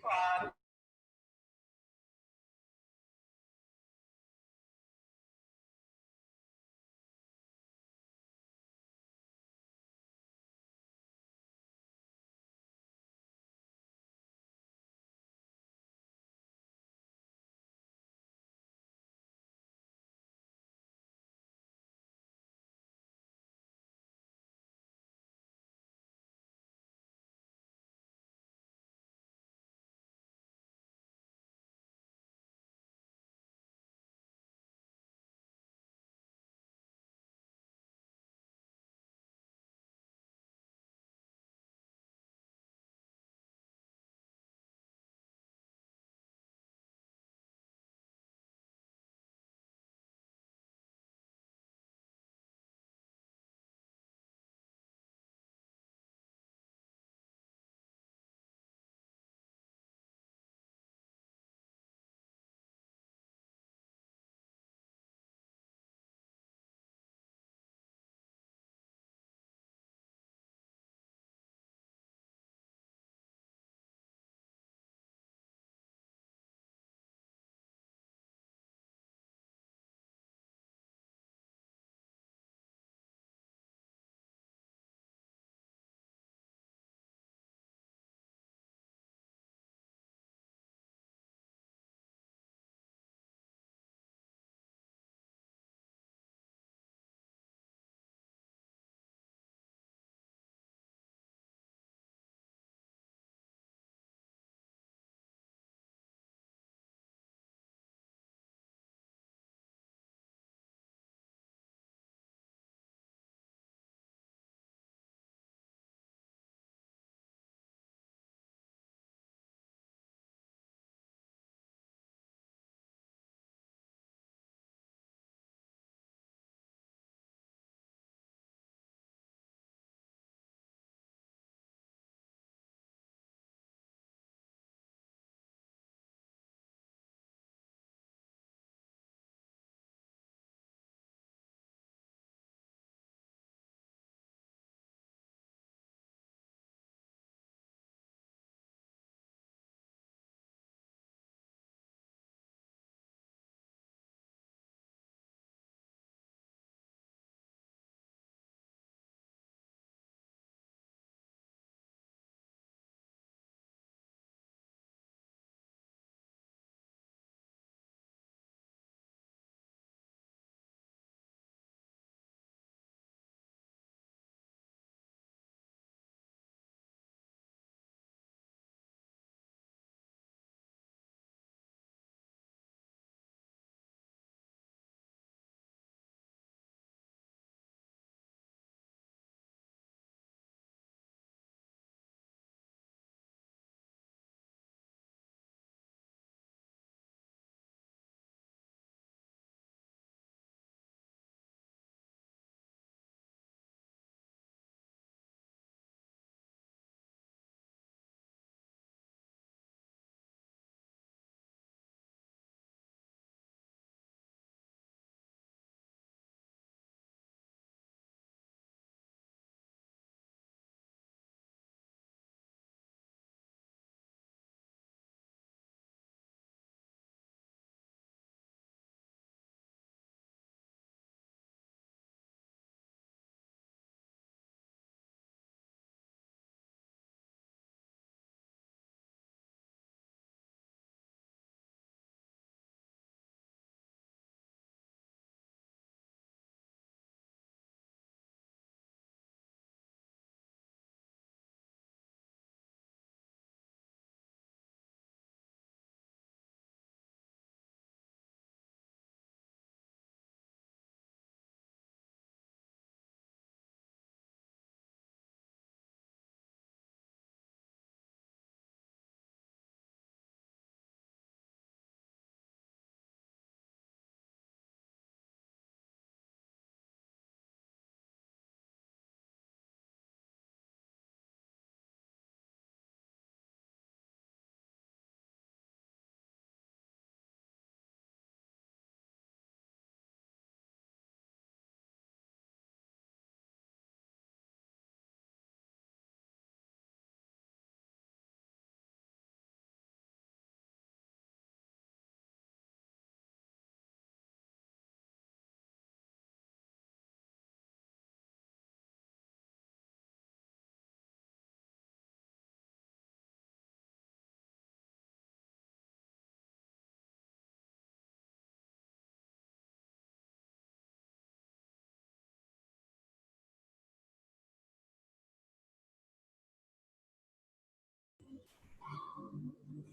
Claro.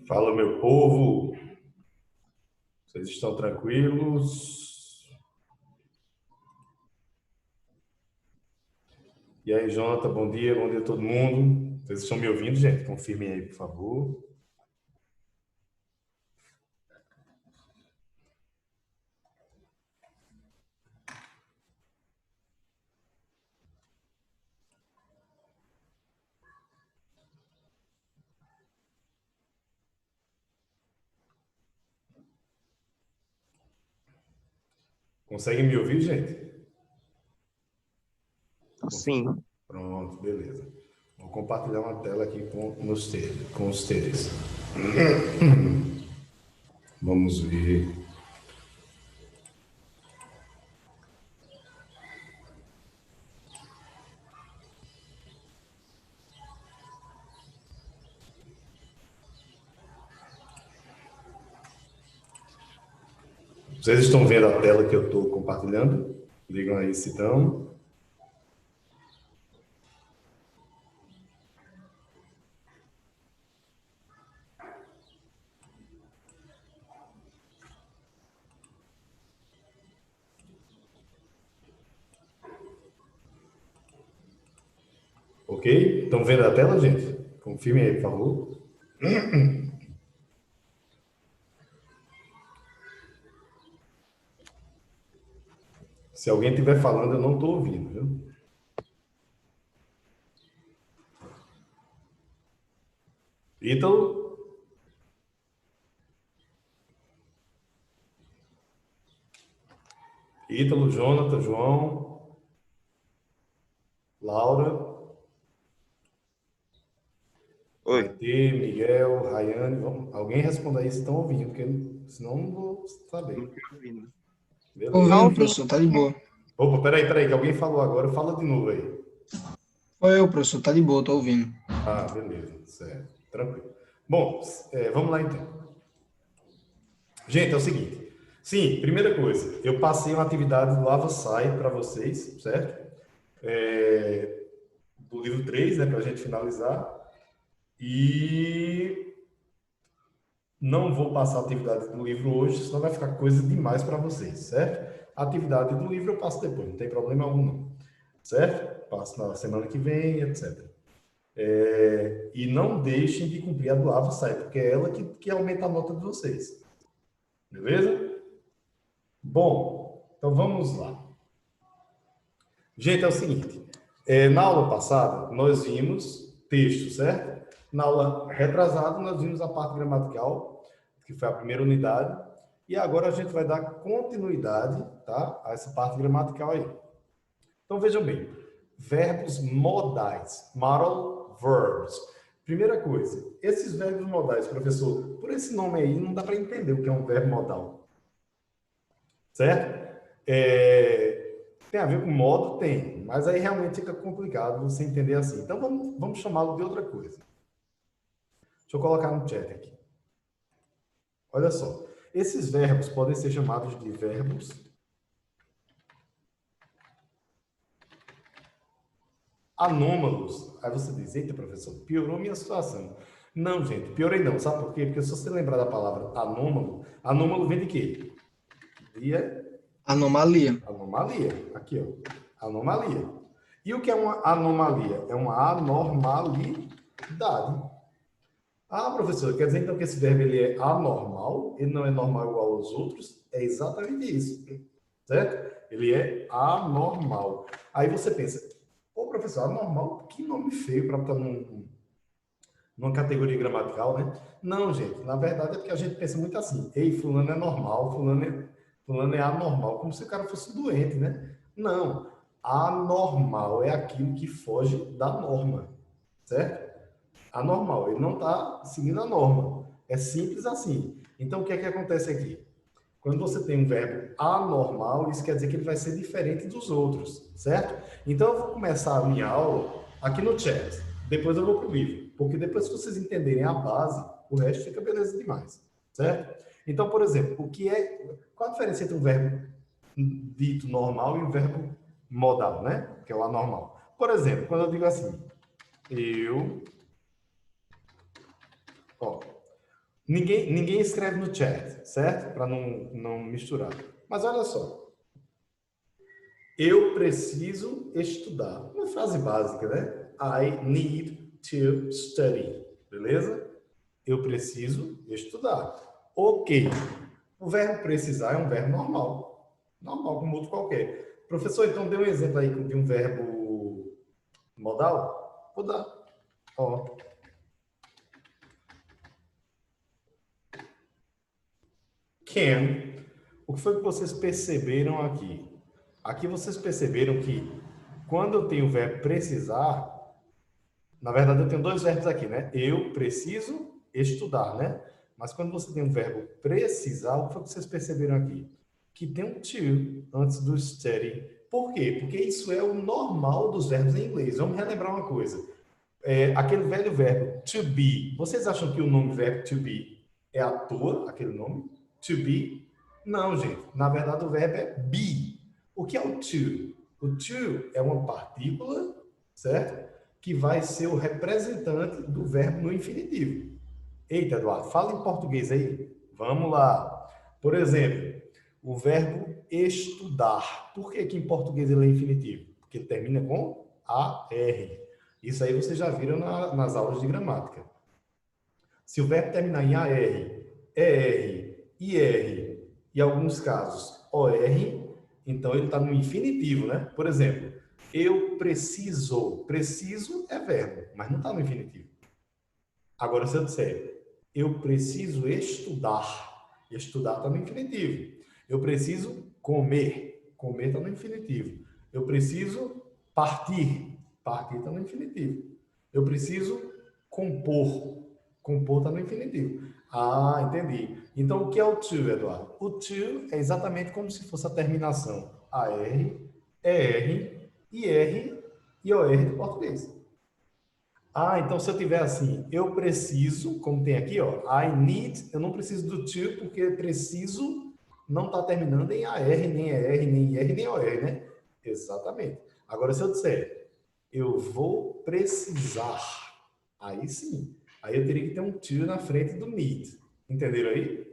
Fala, meu povo. Vocês estão tranquilos? E aí, Jonathan, bom dia a todo mundo. Vocês estão me ouvindo, gente? Confirmem aí, por favor. Conseguem me ouvir, gente? Sim. Pronto, beleza. Vou compartilhar uma tela aqui com os teres. Vamos ver. Vocês estão vendo a tela que eu estou compartilhando? Ligam aí se estão. Ok? Estão vendo a tela, gente? Confirmem aí, por favor. Se alguém estiver falando, eu não estou ouvindo, viu? Ítalo? Ítalo, Jonathan, João, Laura, Oi. Maitê, Miguel, Rayane. Alguém responda aí se estão ouvindo, porque senão não vou saber. Não estou ouvindo. Beleza. Ouvindo, professor, tá de boa. Opa, peraí, que alguém falou agora. Fala de novo aí. Foi eu, professor, tá de boa, tô ouvindo. Ah, beleza, certo. Tranquilo. Bom, vamos lá então. Gente, é o seguinte. Sim, primeira coisa, eu passei uma atividade do LavaSci para vocês, certo? Do livro 3, né, para a gente finalizar. E não vou passar a atividade do livro hoje, senão vai ficar coisa demais para vocês, certo? A atividade do livro eu passo depois, não tem problema algum não, certo? Passo na semana que vem, etc. E não deixem de cumprir a do LavaSci, porque é ela que aumenta a nota de vocês. Beleza? Bom, então vamos lá. Gente, é o seguinte, na aula passada nós vimos texto, certo? Na aula retrasada nós vimos a parte gramatical, que foi a primeira unidade, e agora a gente vai dar continuidade, tá, a essa parte gramatical aí. Então vejam bem, verbos modais, modal verbs. Primeira coisa, esses verbos modais, professor, por esse nome aí não dá para entender o que é um verbo modal, certo? Tem a ver com modo? Tem, mas aí realmente fica complicado você entender assim. Então vamos chamá-lo de outra coisa. Deixa eu colocar no chat aqui. Olha só, esses verbos podem ser chamados de verbos anômalos. Aí você diz, eita, professor, piorou minha situação. Não, gente, piorei não. Sabe por quê? Porque se você lembrar da palavra anômalo, anômalo vem de quê? Anomalia. Anomalia. Aqui, ó. Anomalia. E o que é uma anomalia? É uma anormalidade. Ah, professor, quer dizer então que esse verbo ele é anormal? Ele não é normal igual aos outros? É exatamente isso, certo? Ele é anormal. Aí você pensa, ô professor, anormal, que nome feio para estar numa categoria gramatical, né? Não, gente, na verdade é porque a gente pensa muito assim, ei, fulano é normal, fulano é anormal, como se o cara fosse doente, né? Não, anormal é aquilo que foge da norma, certo? Anormal, ele não está seguindo a norma. É simples assim. Então, o que é que acontece aqui? Quando você tem um verbo anormal, isso quer dizer que ele vai ser diferente dos outros, certo? Então, eu vou começar a minha aula aqui no chat. Depois eu vou para o livro. Porque depois que vocês entenderem a base, o resto fica beleza demais, certo? Então, por exemplo, qual a diferença entre um verbo dito normal e um verbo modal, né? Que é o anormal. Por exemplo, quando eu digo assim, ó, Ninguém escreve no chat, certo? Para não misturar. Mas olha só. Eu preciso estudar. Uma frase básica, né? I need to study. Beleza? Eu preciso estudar. Ok. O verbo precisar é um verbo normal. Normal, como outro qualquer. Professor, então dê um exemplo aí de um verbo modal? Vou dar. Ó. Can. O que foi que vocês perceberam aqui? Aqui vocês perceberam que quando eu tenho o verbo precisar, na verdade eu tenho dois verbos aqui, né? Eu preciso estudar, né? Mas quando você tem o verbo precisar, o que foi que vocês perceberam aqui? Que tem um to antes do study. Por quê? Porque isso é o normal dos verbos em inglês. Vamos relembrar uma coisa. Aquele velho verbo to be. Vocês acham que o nome verbo to be é à toa, aquele nome? To be? Não, gente. Na verdade, o verbo é be. O que é o to? O to é uma partícula, certo? Que vai ser o representante do verbo no infinitivo. Eita, Eduardo, fala em português aí. Vamos lá. Por exemplo, o verbo estudar. Por que que em português ele é infinitivo? Porque ele termina com AR. Isso aí vocês já viram nas aulas de gramática. Se o verbo terminar em AR, ER, IR e, em alguns casos, OR, então ele está no infinitivo, né? Por exemplo, eu preciso. Preciso é verbo, mas não está no infinitivo. Agora, se eu disser, eu preciso estudar. Estudar está no infinitivo. Eu preciso comer. Comer está no infinitivo. Eu preciso partir. Partir está no infinitivo. Eu preciso compor. Compor está no infinitivo. Ah, entendi. Então, o que é o to, Eduardo? O to é exatamente como se fosse a terminação AR, ER, IR e OR do português. Ah, então se eu tiver assim, eu preciso, como tem aqui, ó, I need, eu não preciso do to, porque preciso não está terminando em AR, nem ER, nem IR, nem OR, né? Exatamente. Agora, se eu disser, eu vou precisar, aí sim, aí eu teria que ter um to na frente do need. Entenderam aí?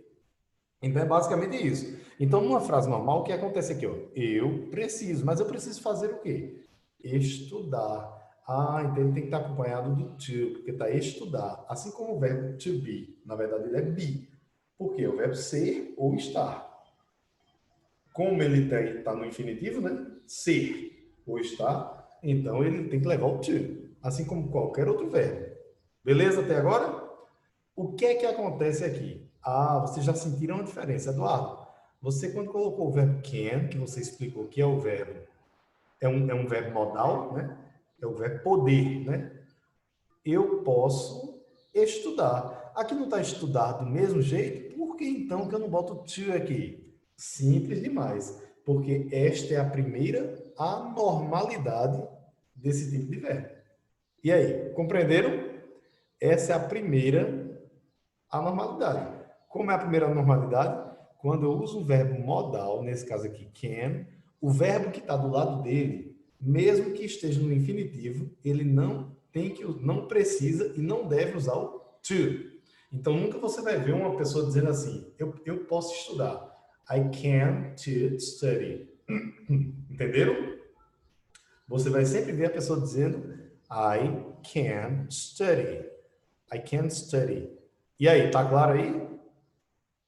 Então é basicamente isso. Então, numa frase normal, o que acontece aqui, ó? Eu preciso, mas eu preciso fazer o quê? Estudar. Ah, então ele tem que estar acompanhado do to, porque está estudar. Assim como o verbo to be, na verdade ele é be. Por quê? O verbo ser ou estar. Como ele está no infinitivo, né? Ser ou estar, então ele tem que levar o to, assim como qualquer outro verbo. Beleza até agora? O que é que acontece aqui? Ah, vocês já sentiram a diferença, Eduardo. Você, quando colocou o verbo can, que você explicou que é o verbo, é um verbo modal, né? É o verbo poder, né? Eu posso estudar. Aqui não está estudar do mesmo jeito, por que então que eu não boto to aqui? Simples demais, porque esta é a primeira anormalidade desse tipo de verbo. E aí, compreenderam? Essa é a primeira anormalidade. Como é a primeira anormalidade? Quando eu uso o verbo modal, nesse caso aqui, can, o verbo que está do lado dele, mesmo que esteja no infinitivo, ele não precisa e não deve usar o to. Então, nunca você vai ver uma pessoa dizendo assim, eu posso estudar. I can to study. Entenderam? Você vai sempre ver a pessoa dizendo I can study. I can study. E aí, tá claro aí?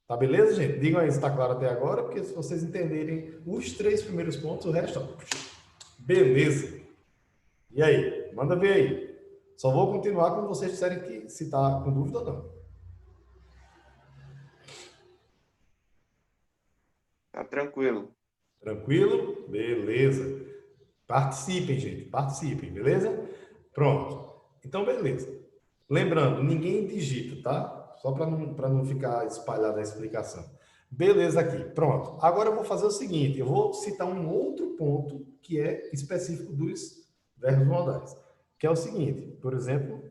Tá beleza, gente? Digam aí se tá claro até agora, porque se vocês entenderem os três primeiros pontos, o resto, ó, beleza. E aí? Manda ver aí. Só vou continuar quando vocês disserem que se tá com dúvida ou não. Tá tranquilo. Tranquilo? Beleza. Participem, gente. Participem, beleza? Pronto. Então, beleza. Lembrando, ninguém digita, tá? Só para não ficar espalhada a explicação. Beleza aqui. Pronto. Agora eu vou fazer o seguinte. Eu vou citar um outro ponto que é específico dos verbos modais. Que é o seguinte. Por exemplo,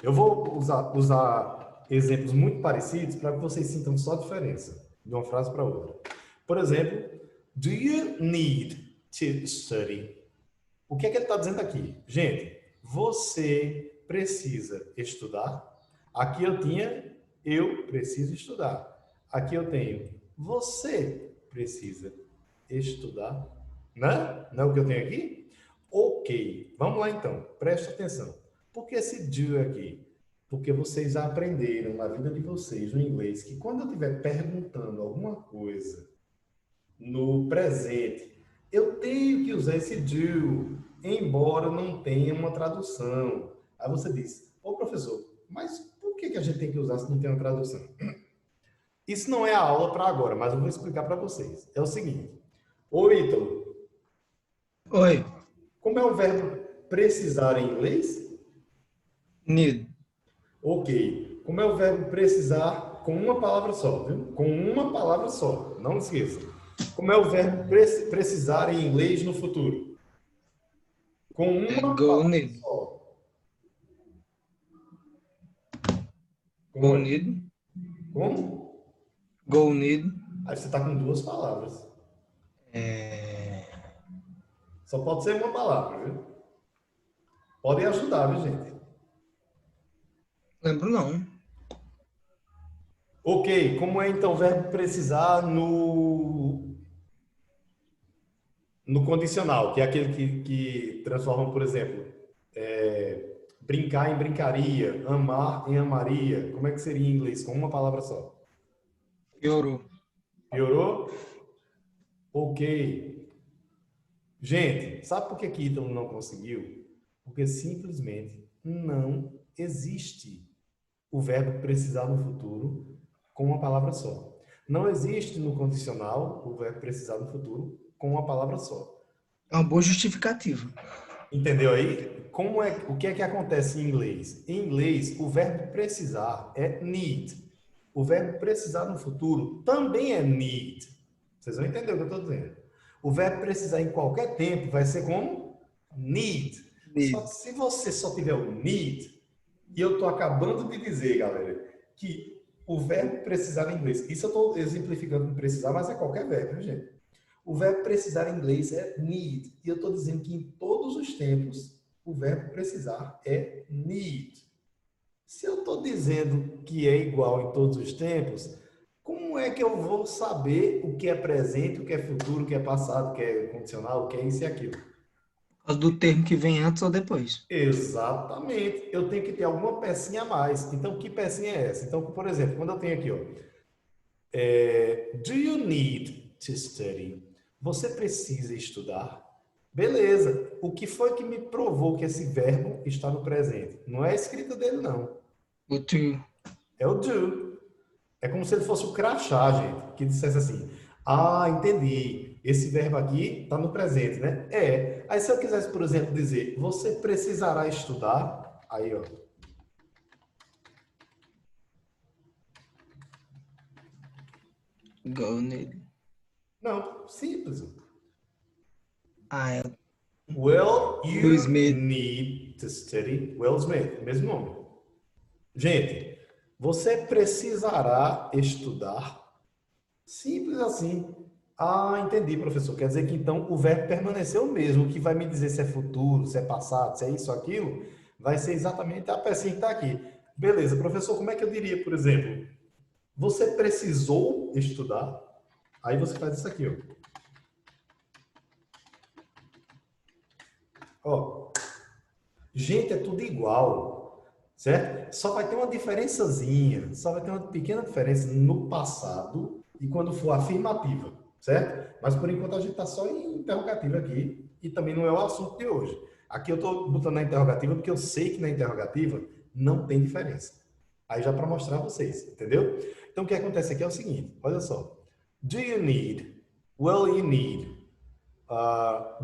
eu vou usar exemplos muito parecidos para que vocês sintam só a diferença de uma frase para outra. Por exemplo, do you need to study? O que é que ele está dizendo aqui? Gente, você precisa estudar. Aqui eu tinha eu preciso estudar. Aqui eu tenho você precisa estudar. Né? Não é o que eu tenho aqui? Ok, vamos lá então, preste atenção. Por que esse do aqui? Porque vocês aprenderam na vida de vocês no inglês que quando eu estiver perguntando alguma coisa no presente, eu tenho que usar esse do, embora não tenha uma tradução. Aí você diz, ô professor, mas por que a gente tem que usar se não tem uma tradução? Isso não é a aula para agora, mas eu vou explicar para vocês. É o seguinte, ô Ítalo, Oi, como é o verbo precisar em inglês? need. Ok. Como é o verbo precisar com uma palavra só, viu? Com uma palavra só, não esqueça. Como é o verbo precisar em inglês no futuro? Com uma Go palavra need. só. Go Como é? need. Como? Go need. Aí você está com duas palavras. Só pode ser uma palavra, viu? Podem ajudar, viu, gente? Lembro não. Ok. Como é então o verbo precisar no condicional, que é aquele que transforma, por exemplo, brincar em brincaria, amar em amaria. Como é que seria em inglês? Com uma palavra só. Piorou. Piorou? Ok. Gente, sabe por que que Ítalo não conseguiu? Porque simplesmente não existe o verbo precisar no futuro com uma palavra só. Não existe no condicional o verbo precisar no futuro com uma palavra só. É uma boa justificativa. Entendeu aí? O que é que acontece em inglês? Em inglês, o verbo precisar é need. O verbo precisar no futuro também é need. Vocês vão entender o que eu estou dizendo. O verbo precisar em qualquer tempo vai ser como need. Need. Só que se você só tiver o need, e eu estou acabando de dizer, galera, que o verbo precisar em inglês, isso eu estou exemplificando com precisar, mas é qualquer verbo, viu, gente? O verbo precisar em inglês é need. E eu estou dizendo que em todos os tempos, o verbo precisar é need. Se eu estou dizendo que é igual em todos os tempos, como é que eu vou saber o que é presente, o que é futuro, o que é passado, o que é condicional, o que é isso e aquilo? Por causa do termo que vem antes ou depois. Exatamente. Eu tenho que ter alguma pecinha a mais. Então, que pecinha é essa? Então, por exemplo, quando eu tenho aqui, ó, do you need to study? Você precisa estudar? Beleza. O que foi que me provou que esse verbo está no presente? Não é a escrita dele, não. O to. É o do. É como se ele fosse o crachá, gente, que dissesse assim: ah, entendi. Esse verbo aqui está no presente, né? É. Aí se eu quisesse, por exemplo, dizer, você precisará estudar, aí, ó. Go need. Não, simples. Ah, é. Will you Will Smith. need to study? Will Smith, mesmo nome. Gente, você precisará estudar. Simples assim. Ah, entendi, professor. Quer dizer que então o verbo permaneceu o mesmo. O que vai me dizer se é futuro, se é passado, se é isso ou aquilo, vai ser exatamente a pecinha que está aqui. Beleza, professor, como é que eu diria, por exemplo? Você precisou estudar? Aí você faz isso aqui, ó. Ó, gente, é tudo igual, certo? Só vai ter uma diferençazinha, só vai ter uma pequena diferença no passado e quando for afirmativa, certo? Mas por enquanto a gente está só em interrogativa aqui e também não é o assunto de hoje. Aqui eu estou botando na interrogativa porque eu sei que na interrogativa não tem diferença. Aí já para mostrar a vocês, entendeu? Então o que acontece aqui é o seguinte, olha só. Do you need? Will you need?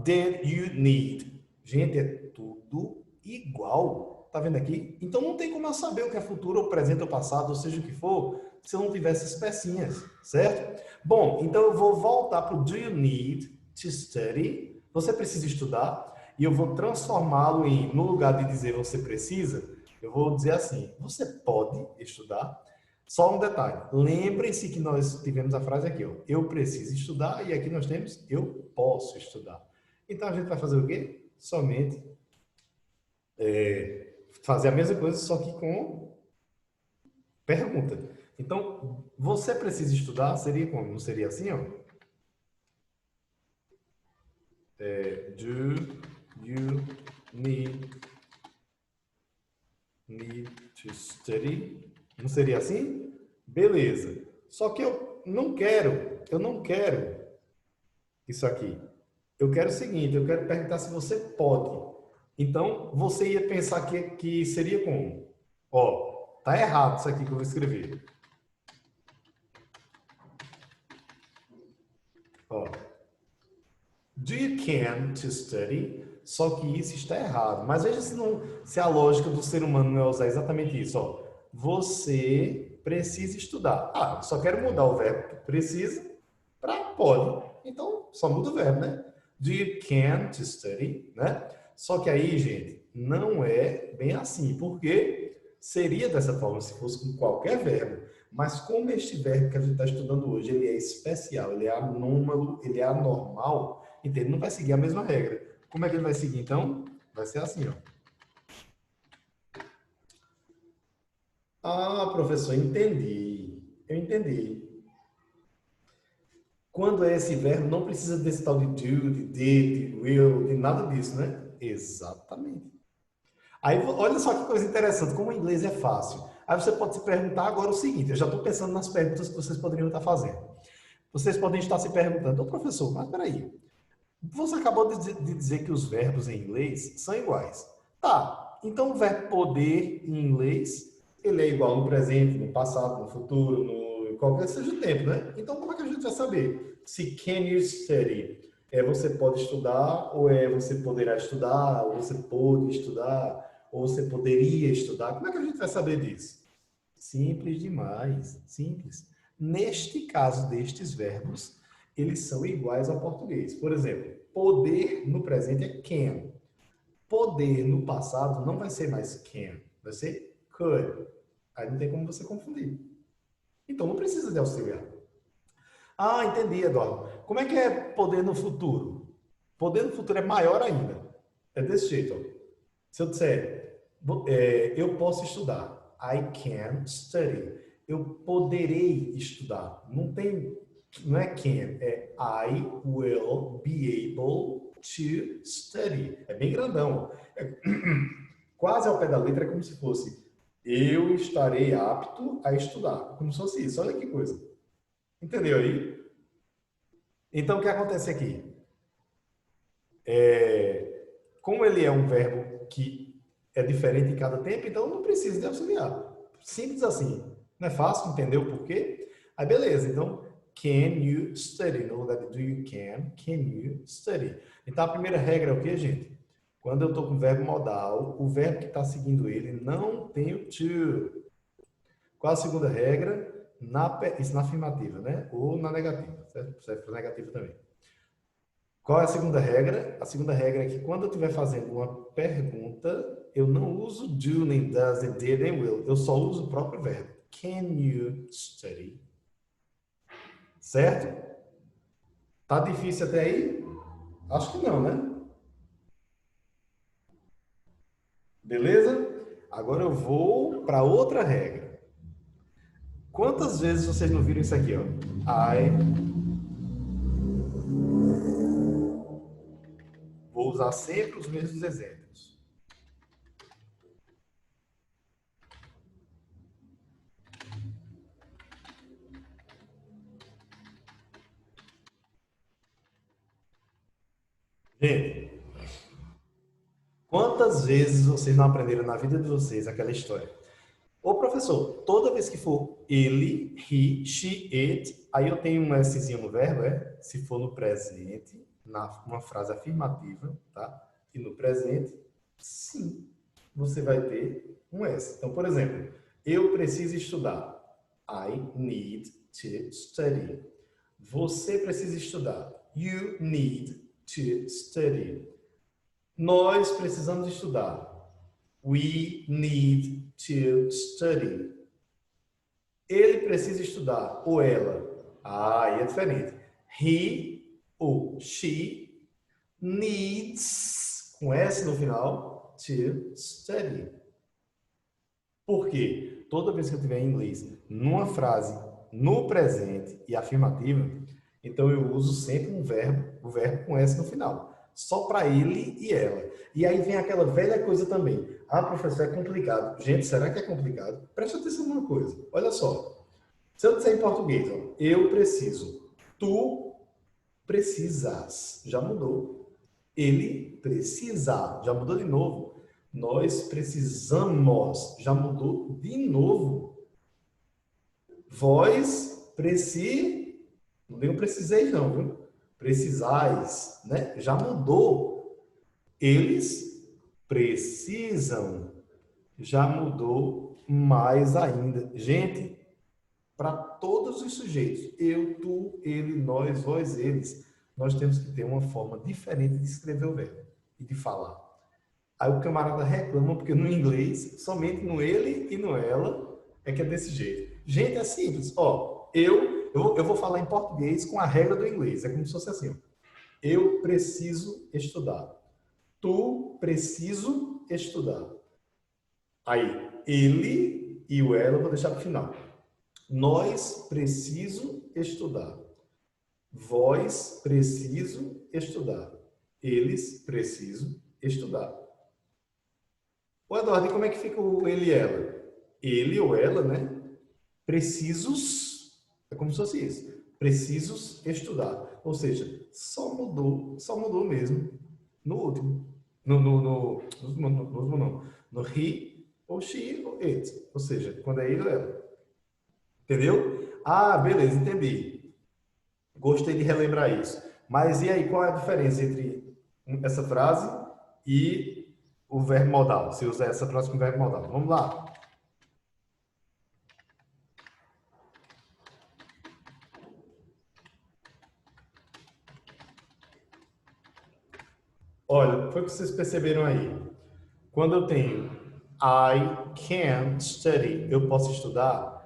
Did you need? Gente, é tudo igual. Tá vendo aqui? Então não tem como eu saber o que é futuro, ou presente, ou passado, ou seja o que for, se eu não tiver essas pecinhas, certo? Bom, então eu vou voltar para o do you need to study? Você precisa estudar? E eu vou transformá-lo em, no lugar de dizer você precisa, eu vou dizer assim, você pode estudar? Só um detalhe, lembrem-se que nós tivemos a frase aqui, ó, eu preciso estudar, e aqui nós temos eu posso estudar. Então a gente vai fazer o quê? Somente fazer a mesma coisa, só que com pergunta. Então, você precisa estudar, seria como? Não seria assim, ó? Do you need to study? Não seria assim? Beleza. Só que eu não quero isso aqui. Eu quero o seguinte, eu quero perguntar se você pode. Então, você ia pensar que seria como? Ó, tá errado isso aqui que eu vou escrever. Ó, do you can to study? Só que isso está errado. Mas veja se a lógica do ser humano não é usar exatamente isso. Ó. Você precisa estudar. Ah, eu só quero mudar o verbo precisa para pode. Então, só muda o verbo, né? Do you can to study? Né? Só que aí, gente, não é bem assim. Porque seria dessa forma se fosse com qualquer verbo. Mas como este verbo que a gente está estudando hoje, ele é especial, ele é anômalo, ele é anormal, então ele não vai seguir a mesma regra. Como é que ele vai seguir, então? Vai ser assim, ó. Ah, professor, entendi. Eu entendi. Quando é esse verbo, não precisa desse tal de do, de did, de will, de nada disso, né? Exatamente. Aí, olha só que coisa interessante, como o inglês é fácil. Aí você pode se perguntar agora o seguinte, eu já estou pensando nas perguntas que vocês poderiam estar fazendo. Vocês podem estar se perguntando, ô professor, mas peraí, você acabou de dizer que os verbos em inglês são iguais. Tá, então o verbo poder em inglês, ele é igual no presente, no passado, no futuro, no qualquer que seja o tempo, né? Então como é que a gente vai saber se can you study é você pode estudar, ou é você poderá estudar, ou você pode estudar, ou você poderia estudar? Como é que a gente vai saber disso? Simples demais, simples. Neste caso destes verbos, eles são iguais ao português. Por exemplo, poder no presente é can. Poder no passado não vai ser mais can, vai ser could. Aí não tem como você confundir. Então não precisa de auxiliar. Ah, entendi, Eduardo. Como é que é poder no futuro? Poder no futuro é maior ainda. É desse jeito. Ó. Se eu disser, eu posso estudar. I can study. Eu poderei estudar. Não é can, é I will be able to study. É bem grandão. Quase ao pé da letra é como se fosse eu estarei apto a estudar. Como se fosse isso. Olha que coisa. Entendeu aí? Então, o que acontece aqui? Como ele é um verbo que é diferente em cada tempo, então não precisa de auxiliar. Simples assim. Não é fácil entender o porquê? Aí beleza, então can you study? No lugar de do you can you study? Então a primeira regra é o que, gente? Quando eu estou com o verbo modal, o verbo que está seguindo ele não tem o to. Qual a segunda regra? Isso na afirmativa, né? Ou na negativa, certo? Serve para negativa também. Qual é a segunda regra? A segunda regra é que quando eu estiver fazendo uma pergunta, eu não uso do, nem does, nem did, nem will. Eu só uso o próprio verbo. Can you study? Certo? Tá difícil até aí? Acho que não, né? Beleza? Agora eu vou para outra regra. Quantas vezes vocês não viram isso aqui, ó? Vou usar sempre os mesmos exemplos. Gente, quantas vezes vocês não aprenderam na vida de vocês aquela história? Ô professor, toda vez que for ele, he, she, it, aí eu tenho um Szinho no verbo, se for no presente, numa frase afirmativa, tá? E no presente, sim, você vai ter um S. Então, por exemplo, eu preciso estudar. I need to study. Você precisa estudar. You need to study. Nós precisamos estudar. We need to study. Ele precisa estudar, ou ela. Ah, aí é diferente. He ou she needs, com S no final, to study. Por quê? Toda vez que eu tiver em inglês numa frase no presente e afirmativa, então eu uso sempre o verbo com S no final. Só para ele e ela. E aí vem aquela velha coisa também. Ah, professor, é complicado. Gente, será que é complicado? Preste atenção numa coisa. Olha só. Se eu disser em português, ó, eu preciso, tu precisas, já mudou. Ele precisa, já mudou de novo. Nós precisamos, já mudou de novo. Vós não digo preciseis não, viu? Precisais, né? Já mudou. Eles precisam, já mudou mais ainda. Gente, para todos os sujeitos, eu, tu, ele, nós, vós, eles, nós temos que ter uma forma diferente de escrever o verbo e de falar. Aí o camarada reclama porque no inglês, somente no ele e no ela é que é desse jeito. Gente, é simples. Ó, eu vou falar em português com a regra do inglês. É como se fosse assim. Ó. Eu preciso estudar. Tu preciso estudar. Aí, ele e o ela eu vou deixar para o final. Nós preciso estudar. Vós preciso estudar. Eles precisam estudar. Ô, Eduardo, e como é que fica o ele e ela? Ele ou ela, né? Precisos, é como se fosse isso. Precisos estudar. Ou seja, só mudou mesmo no último. No último não. No he, ou she, ou it. Ou seja, quando é ele ou ela. Entendeu? Ah, beleza, entendi. Gostei de relembrar isso. Mas e aí, qual é a diferença entre essa frase e o verbo modal? Se usar essa frase com verbo modal. Vamos lá. Olha, foi o que vocês perceberam aí. Quando eu tenho I can study, eu posso estudar.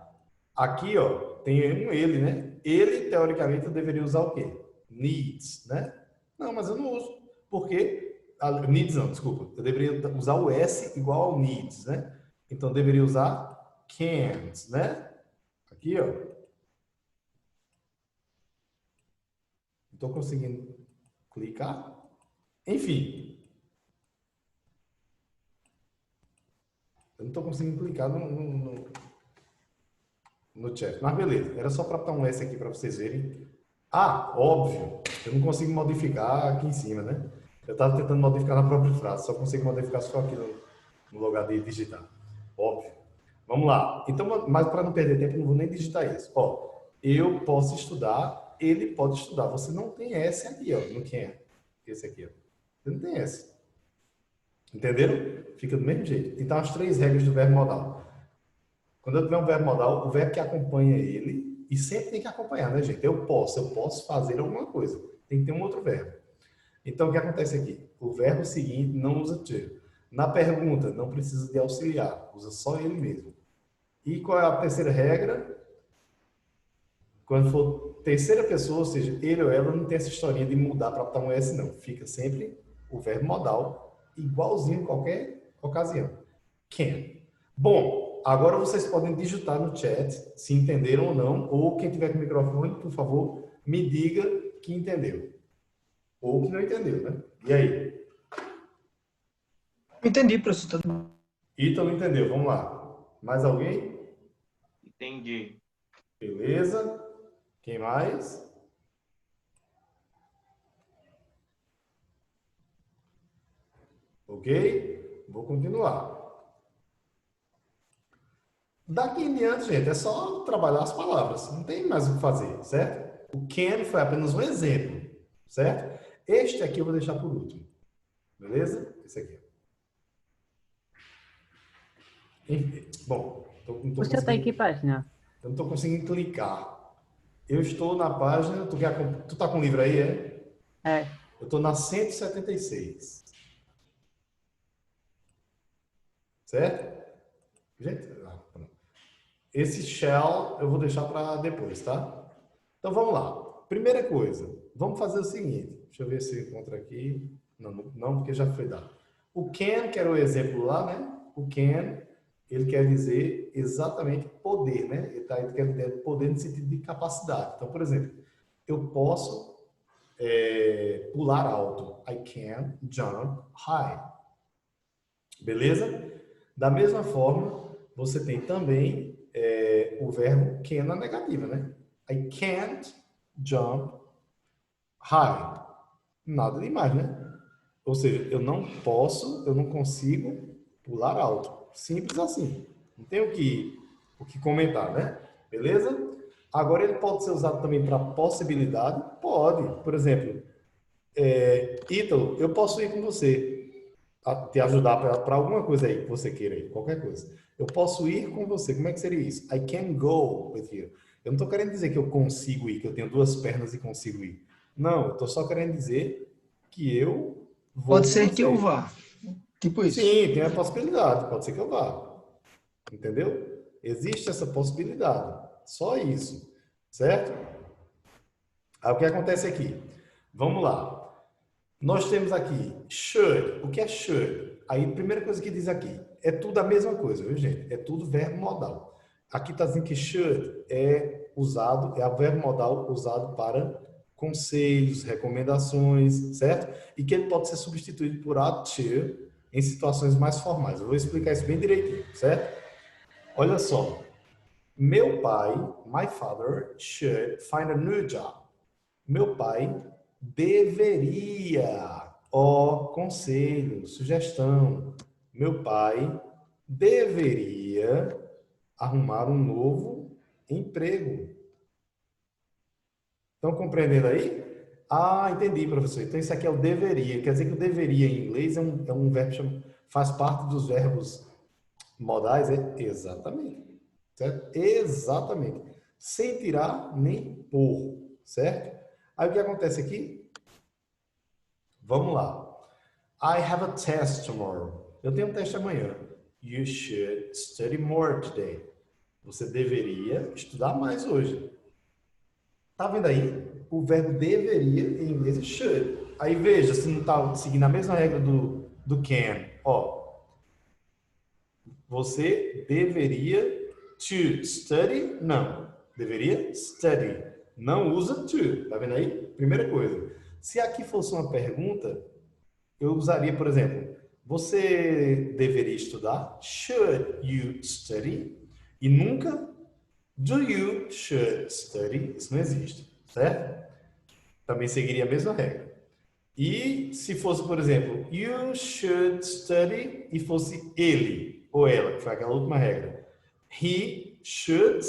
Aqui, ó, tem um ele, né? Ele, teoricamente, eu deveria usar o quê? Needs, né? Não, mas eu não uso. Por quê? Needs não, desculpa. Eu deveria usar o S igual ao needs, né? Então, eu deveria usar can't, né? Aqui, ó. Não estou conseguindo clicar. Enfim. Eu não estou conseguindo clicar no chat. Mas beleza, era só para botar um S aqui para vocês verem. Ah, óbvio, eu não consigo modificar aqui em cima, né? Eu estava tentando modificar na própria frase, só consigo modificar só aqui no lugar de digitar. Óbvio. Vamos lá. Então, mas para não perder tempo, eu não vou nem digitar isso. Ó, eu posso estudar, ele pode estudar. Você não tem S aqui, ó, no can. Esse aqui, ó. Você não tem S. Entenderam? Fica do mesmo jeito. Então, as três regras do verbo modal. Quando eu tiver um verbo modal, o verbo que acompanha ele, e sempre tem que acompanhar, né, gente? Eu posso fazer alguma coisa. Tem que ter um outro verbo. Então, o que acontece aqui? O verbo seguinte não usa to. Na pergunta, não precisa de auxiliar, usa só ele mesmo. E qual é a terceira regra? Quando for terceira pessoa, ou seja, ele ou ela, não tem essa historinha de mudar para botar um S, não. Fica sempre o verbo modal, igualzinho em qualquer ocasião. Can. Bom, agora vocês podem digitar no chat se entenderam ou não, ou quem tiver com o microfone, por favor, me diga que entendeu. Ou que não entendeu, né? E aí? Entendi, professor. Ítalo entendeu, vamos lá. Mais alguém? Entendi. Beleza. Quem mais? Ok? Vou continuar. Daqui em diante, gente, é só trabalhar as palavras. Não tem mais o que fazer, certo? O can foi apenas um exemplo, certo? Este aqui eu vou deixar por último. Beleza? Esse aqui. Enfim, bom, não tô Você está em que página? eu não estou conseguindo clicar. Eu estou na página... Tu tá com o livro aí, é? É. Eu estou na 176. Certo? Gente, pronto. Esse shall eu vou deixar para depois, tá? Então vamos lá. Primeira coisa, vamos fazer o seguinte. Deixa eu ver se eu encontro aqui. Não, porque já foi dado. O can, que era o exemplo lá, né? O can, ele quer dizer exatamente poder, né? Ele quer dizer poder no sentido de capacidade. Então, por exemplo, eu posso pular alto. I can jump high. Beleza? Da mesma forma, você tem também o verbo can na negativa, né? I can't jump high. Nada demais, né? Ou seja, eu não posso, eu não consigo pular alto. Simples assim. Não tem o que comentar, né? Beleza? Agora ele pode ser usado também para possibilidade? Pode. Por exemplo, Ítalo, eu posso ir com você a te ajudar para alguma coisa aí que você queira aí, qualquer coisa. Eu posso ir com você. Como é que seria isso? I can go with you. Eu não estou querendo dizer que eu consigo ir, que eu tenho duas pernas e consigo ir. Não, eu estou só querendo dizer que eu vou Pode com ser que eu você. vá. Tipo isso. Sim, tem a possibilidade. Pode ser que eu vá. Entendeu? Existe essa possibilidade. Só isso. Certo? Aí o que acontece aqui? Vamos lá. Nós temos aqui should. O que é should? Aí, a primeira coisa que diz aqui, é tudo a mesma coisa, viu, gente? É tudo verbo modal. Aqui está dizendo que should é usado, é o verbo modal usado para conselhos, recomendações, certo? E que ele pode ser substituído por ought to em situações mais formais. Eu vou explicar isso bem direitinho, certo? Olha só. Meu pai, my father, should find a new job. Meu pai deveria, conselho, sugestão. Meu pai deveria arrumar um novo emprego. Estão compreendendo aí? Ah, entendi, professor. Então isso aqui é o deveria. Quer dizer que o deveria em inglês é um verbo faz parte dos verbos modais, é? Exatamente. Certo? Exatamente. Sem tirar nem pôr, certo? Aí o que acontece aqui? Vamos lá. I have a test tomorrow. Eu tenho um teste amanhã. You should study more today. Você deveria estudar mais hoje. Tá vendo aí? O verbo deveria em inglês é should. Aí veja se não está seguindo a mesma regra do can. Ó, você deveria to study? Não. Deveria study. Não usa to. Tá vendo aí? Primeira coisa. Se aqui fosse uma pergunta, eu usaria, por exemplo, você deveria estudar? Should you study? E nunca do you should study. Isso não existe, certo? Também seguiria a mesma regra. E se fosse, por exemplo, you should study e fosse ele ou ela, que foi aquela última regra. He should,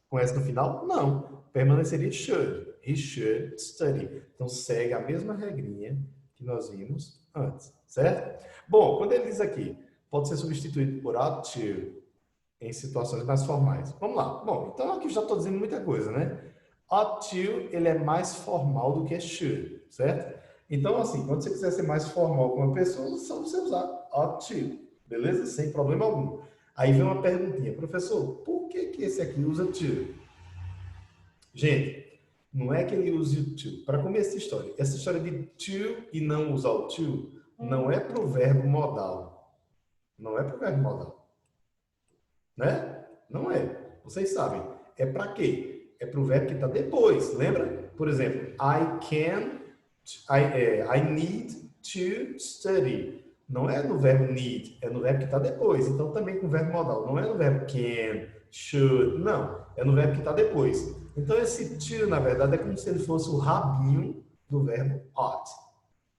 com S no final? Não. Permaneceria should. He should study. Então segue a mesma regrinha que nós vimos antes, certo? Bom, quando ele diz aqui, pode ser substituído por ought to em situações mais formais. Vamos lá. Bom, então aqui eu já estou dizendo muita coisa, né? Ought to, ele é mais formal do que should, certo? Então, assim, quando você quiser ser mais formal com uma pessoa, é só você usar ought to, beleza? Sem problema algum. Aí vem uma perguntinha, professor, por que esse aqui usa to? Gente, não é que ele use o to. Para começar essa história de to e não usar o to, não é para o verbo modal. Não é para o verbo modal. Né? Não é. Vocês sabem. É para quê? É para o verbo que está depois. Lembra? Por exemplo, I need to study. Não é no verbo need, é no verbo que está depois. Então, também com o verbo modal. Não é no verbo can, should. Não. É no verbo que está depois. Então, esse to, na verdade, é como se ele fosse o rabinho do verbo ought.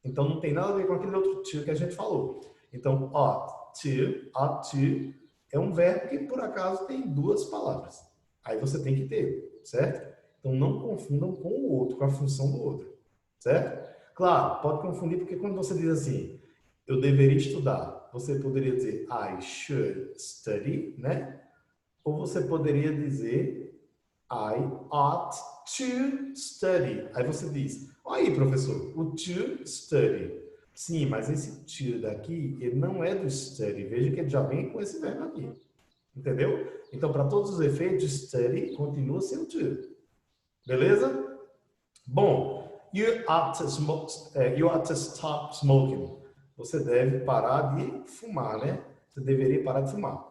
Então, não tem nada a ver com aquele outro to que a gente falou. Então, ought to, é um verbo que, por acaso, tem duas palavras. Aí você tem que ter, certo? Então, não confundam com o outro, com a função do outro, certo? Claro, pode confundir, porque quando você diz assim, eu deveria estudar, você poderia dizer I should study, né? Ou você poderia dizer I ought to study. Aí você diz, aí, professor, o to study. Sim, mas esse to daqui, ele não é do study. Veja que ele já vem com esse verbo aqui. Entendeu? Então, para todos os efeitos, study continua sendo to. Beleza? Bom, you ought to stop smoking. Você deve parar de fumar, né? Você deveria parar de fumar.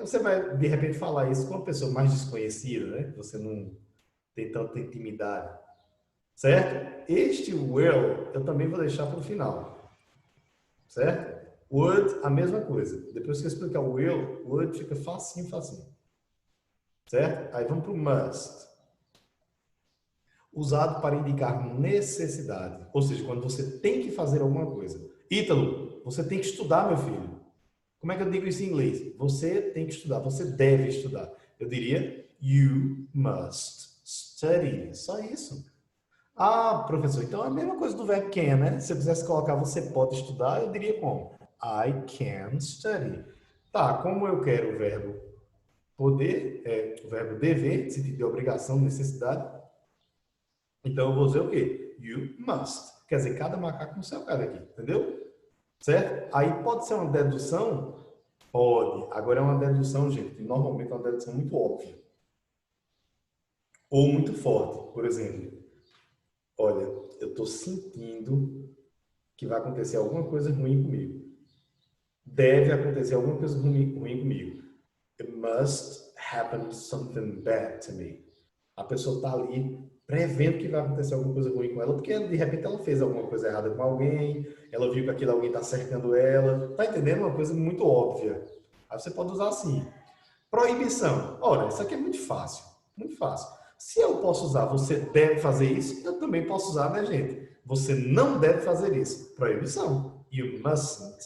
Você vai, de repente, falar isso com uma pessoa mais desconhecida, né? Você não tem tanta intimidade, certo? Este will eu também vou deixar para o final, certo? Would, a mesma coisa. Depois que eu explicar o will, would fica facinho, facinho. Certo? Aí vamos para o must. Usado para indicar necessidade. Ou seja, quando você tem que fazer alguma coisa. Ítalo, você tem que estudar, meu filho. Como é que eu digo isso em inglês? Você tem que estudar, você deve estudar. Eu diria, you must study. Só isso. Ah, professor, então é a mesma coisa do verbo can, né? Se eu quisesse colocar você pode estudar, eu diria como? I can study. Tá, como eu quero o verbo poder, o verbo dever, sentido de obrigação, necessidade, então eu vou dizer o quê? You must. Quer dizer, cada macaco no seu cara aqui, entendeu? Certo? Aí pode ser uma dedução? Pode. Agora é uma dedução, gente, que normalmente é uma dedução muito óbvia. Ou muito forte. Por exemplo, olha, eu estou sentindo que vai acontecer alguma coisa ruim comigo. Deve acontecer alguma coisa ruim comigo. It must happen something bad to me. A pessoa está ali prevendo que vai acontecer alguma coisa ruim com ela, porque de repente ela fez alguma coisa errada com alguém, ela viu que aquele alguém está cercando ela. Tá entendendo? Uma coisa muito óbvia. Aí você pode usar assim. Proibição. Ora, isso aqui é muito fácil. Muito fácil. Se eu posso usar você deve fazer isso, eu também posso usar, né, gente? Você não deve fazer isso. Proibição. You mustn't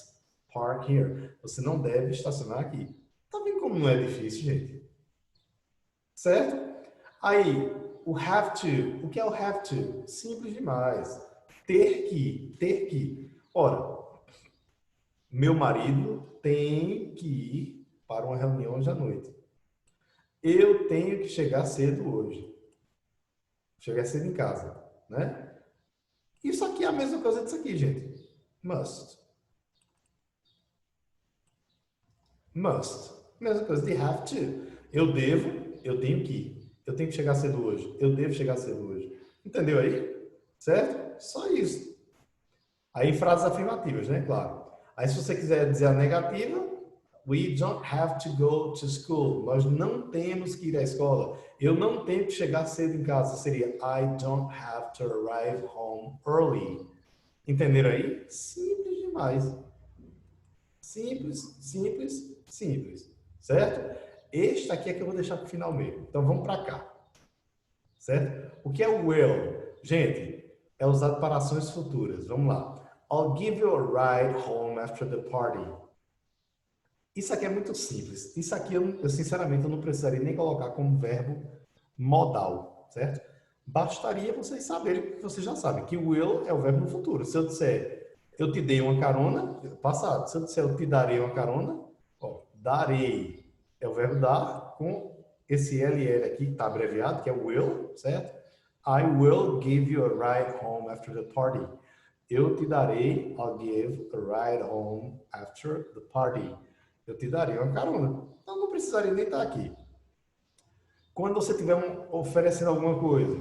park here. Você não deve estacionar aqui. Tá vendo como não é difícil, gente? Certo? Aí, o have to. O que é o have to? Simples demais. Ter que. Ter que. Ora, meu marido tem que ir para uma reunião hoje à noite. Eu tenho que chegar cedo hoje. Chegar cedo em casa, né? Isso aqui é a mesma coisa disso aqui, gente. Must. Must. Mesma coisa de have to. Eu devo, eu tenho que ir. Eu tenho que chegar cedo hoje. Eu devo chegar cedo hoje. Entendeu aí? Certo? Só isso. Aí frases afirmativas, né? Claro. Aí se você quiser dizer a negativa, we don't have to go to school. Nós não temos que ir à escola. Eu não tenho que chegar cedo em casa. Seria I don't have to arrive home early. Entenderam aí? Simples demais. Simples, simples, simples. Certo? Este aqui é que eu vou deixar para o final mesmo. Então vamos para cá. Certo? O que é o will? Gente, é usado para ações futuras. Vamos lá. I'll give you a ride home after the party. Isso aqui é muito simples. Isso aqui, eu sinceramente, eu não precisaria nem colocar como verbo modal, certo? Bastaria vocês saberem, que vocês já sabem, que will é o verbo no futuro. Se eu disser, eu te dei uma carona, passado. Se eu disser, eu te darei uma carona, ó, darei é o verbo dar com esse LL aqui, que está abreviado, que é will, certo? I will give you a ride home after the party. Eu te darei, I'll give a ride home after the party. Eu te darei uma carona. Então não precisaria nem estar aqui. Quando você estiver oferecendo alguma coisa,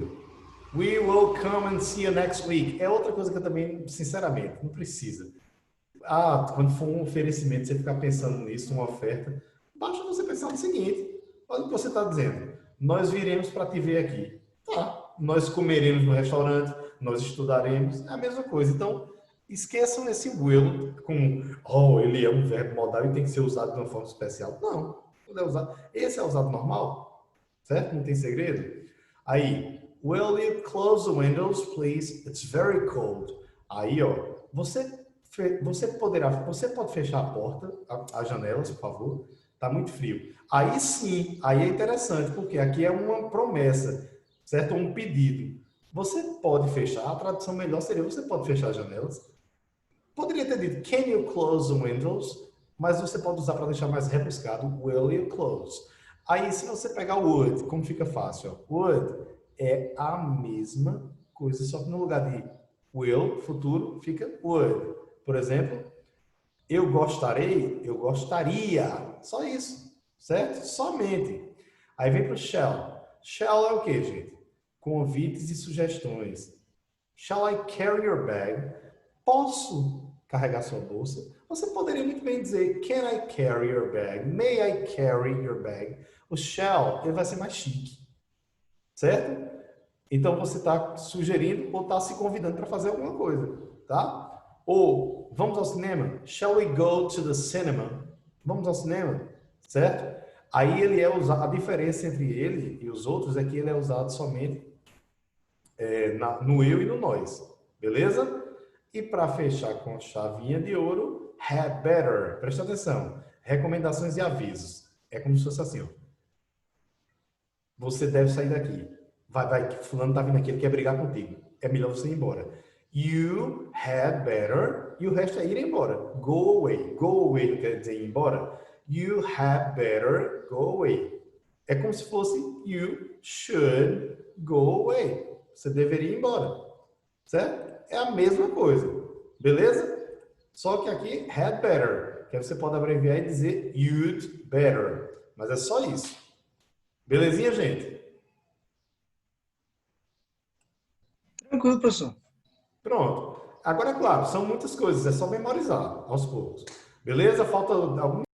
we will come and see you next week. É outra coisa que eu também, sinceramente, não precisa. Ah, quando for um oferecimento, você ficar pensando nisso, uma oferta, basta você pensar no seguinte: olha o que você está dizendo. Nós viremos para te ver aqui. Tá. Nós comeremos no restaurante, nós estudaremos. É a mesma coisa. Então, esqueçam esse will com, oh, ele é um verbo modal e tem que ser usado de uma forma especial. Não, não é usado. Esse é usado normal, certo? Não tem segredo. Aí, will you close the windows, please? It's very cold. Aí, ó, você pode fechar a porta, as janelas, por favor. Tá muito frio. Aí sim, aí é interessante, porque aqui é uma promessa, certo? Um pedido. Você pode fechar, a tradução melhor seria você pode fechar as janelas. Poderia ter dito, can you close the windows? Mas você pode usar para deixar mais rebuscado, will you close? Aí, se você pegar o would, como fica fácil? Ó, would é a mesma coisa, só que no lugar de will, futuro, fica would. Por exemplo, eu gostarei, eu gostaria. Só isso, certo? Somente. Aí vem para o shall. Shall é o que, gente? Convites e sugestões. Shall I carry your bag? Posso carregar sua bolsa. Você poderia muito bem dizer can I carry your bag? May I carry your bag? O shall, ele vai ser mais chique, certo? Então você está sugerindo ou está se convidando para fazer alguma coisa, tá? Ou vamos ao cinema? Shall we go to the cinema? Vamos ao cinema, certo? Aí ele é usado, a diferença entre ele e os outros é que ele é usado somente no eu e no nós, beleza? E para fechar com chavinha de ouro, had better. Presta atenção. Recomendações e avisos. É como se fosse assim, ó. Você deve sair daqui. Vai, que fulano tá vindo aqui, ele quer brigar contigo. É melhor você ir embora. You had better. E o resto é ir embora. Go away. Go away não quer dizer ir embora. You had better go away. É como se fosse you should go away. Você deveria ir embora. Certo? É a mesma coisa. Beleza? Só que aqui, had better. Que você pode abreviar e dizer you'd better. Mas é só isso. Belezinha, gente? Tranquilo, professor. Pronto. Agora, é claro, são muitas coisas. É só memorizar aos poucos. Beleza? Falta algum